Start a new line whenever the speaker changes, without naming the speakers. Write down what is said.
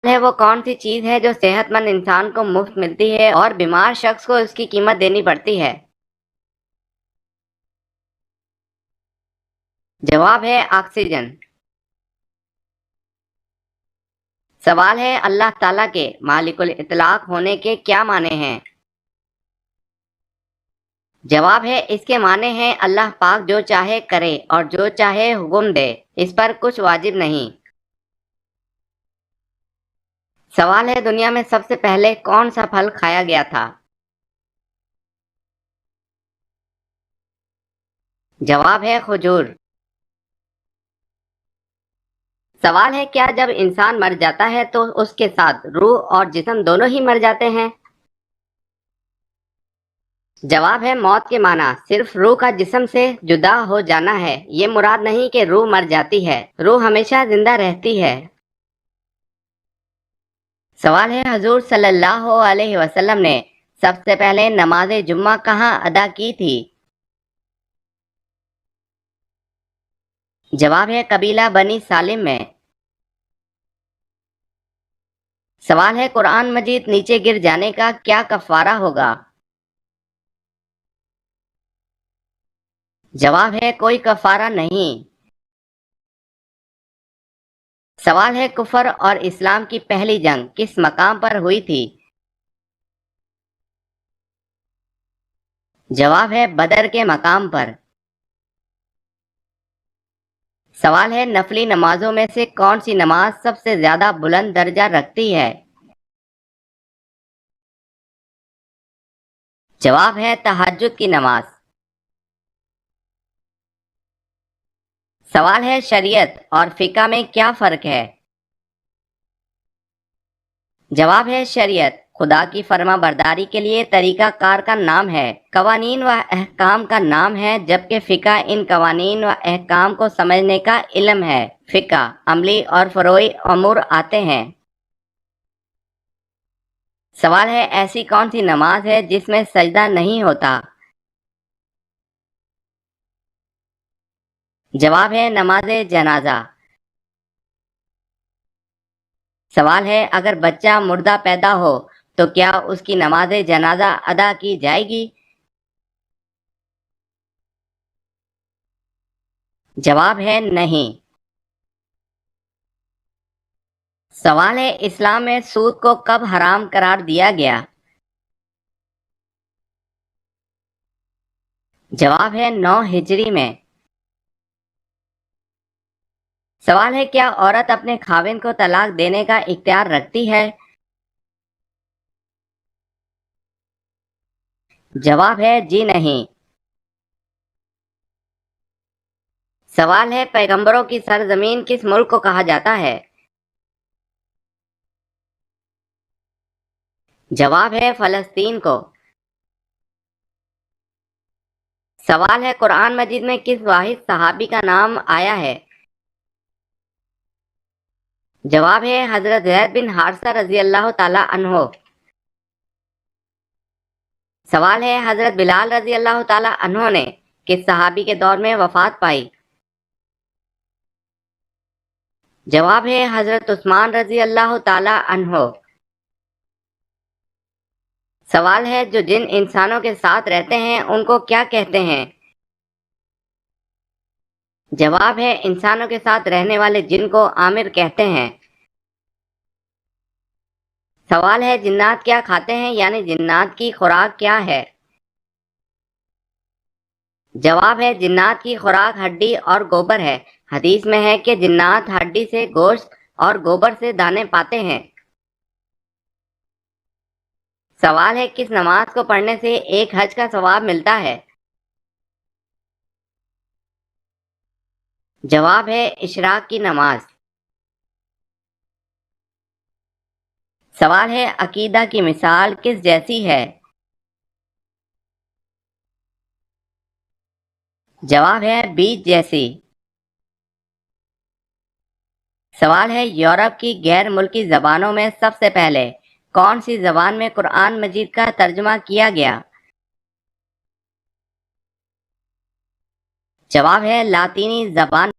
है वो कौन सी चीज है जो सेहत मंद इंसान को मुफ्त मिलती है और बीमार शख्स को उसकी कीमत देनी पड़ती है? जवाब है ऑक्सीजन। सवाल है अल्लाह ताला के मालिकुल इतलाक होने के क्या माने हैं? जवाब है इसके माने हैं अल्लाह पाक जो चाहे करे और जो चाहे हुक्म दे, इस पर कुछ वाजिब नहीं। सवाल है दुनिया में सबसे पहले कौन सा फल खाया गया था? जवाब है खजूर। सवाल है क्या जब इंसान मर जाता है तो उसके साथ रूह और जिस्म दोनों ही मर जाते हैं? जवाब है मौत के माना सिर्फ रूह का जिस्म से जुदा हो जाना है, ये मुराद नहीं कि रूह मर जाती है, रूह हमेशा जिंदा रहती है। सवाल है हजूर सल्लल्लाहु अलैहि वसल्लम ने सबसे पहले नमाज जुम्मा कहाँ अदा की थी? जवाब है कबीला बनी सालिम में। सवाल है कुरान मजीद नीचे गिर जाने का क्या कफारा होगा? जवाब है कोई कफारा नहीं। सवाल है कुफर और इस्लाम की पहली जंग किस मकाम पर हुई थी? जवाब है बदर के मकाम पर। सवाल है नफली नमाजों में से कौन सी नमाज सबसे ज्यादा बुलंद दर्जा रखती है? जवाब है तहज्जुद की नमाज। सवाल है शरीयत और फिका में क्या फर्क है? जवाब है शरीयत खुदा की फर्मा बरदारी के लिए तरीका कार का नाम है, कवानीन व अहकाम का नाम है, जबकि फिका इन कवानीन व अहकाम को समझने का इल्म है। फिका अमली और फरोई अमूर आते हैं। सवाल है ऐसी कौन सी नमाज है जिसमें सजदा नहीं होता? जवाब है नमाज जनाजा। सवाल है अगर बच्चा मुर्दा पैदा हो तो क्या उसकी नमाज जनाजा अदा की जाएगी? जवाब है नहीं। सवाल है इस्लाम में सूद को कब हराम करार दिया गया? जवाब है 9 हिजरी में। सवाल है क्या औरत अपने खाविंद को तलाक देने का इख्तियार रखती है? जवाब है जी नहीं। सवाल है पैगंबरों की सरजमीन किस मुल्क को कहा जाता है? जवाब है फलस्तीन को। सवाल है कुरान मजीद में किस वाहिद सहाबी का नाम आया है? जवाब है हजरत ज़ैद बिन हारिसा रजी अल्लाह ताला अन्हो। सवाल है हजरत बिलाल रजी अल्लाह ताला अन्हो ने किस सहाबी के दौर में वफात पाई? जवाब है हजरत उस्मान रजी अल्लाह ताला अन्हो। सवाल है जो जिन इंसानों के साथ रहते हैं उनको क्या कहते हैं? जवाब है इंसानों के साथ रहने वाले जिन को आमिर कहते हैं। सवाल है जिन्नात क्या खाते हैं यानी जिन्नात की खुराक क्या है? जवाब है जिन्नात की खुराक हड्डी और गोबर है। हदीस में है कि जिन्नात हड्डी से गोश्त और गोबर से दाने पाते हैं। सवाल है किस नमाज को पढ़ने से एक हज का सवाब मिलता है? जवाब है इशराक की नमाज। सवाल है अकीदा की मिसाल किस जैसी है? जवाब है बीज जैसी। सवाल है यूरोप की गैर मुल्की जबानों में सबसे पहले कौन सी जबान में कुरान मजीद का तर्जुमा किया गया? जवाब है लातीनी जबान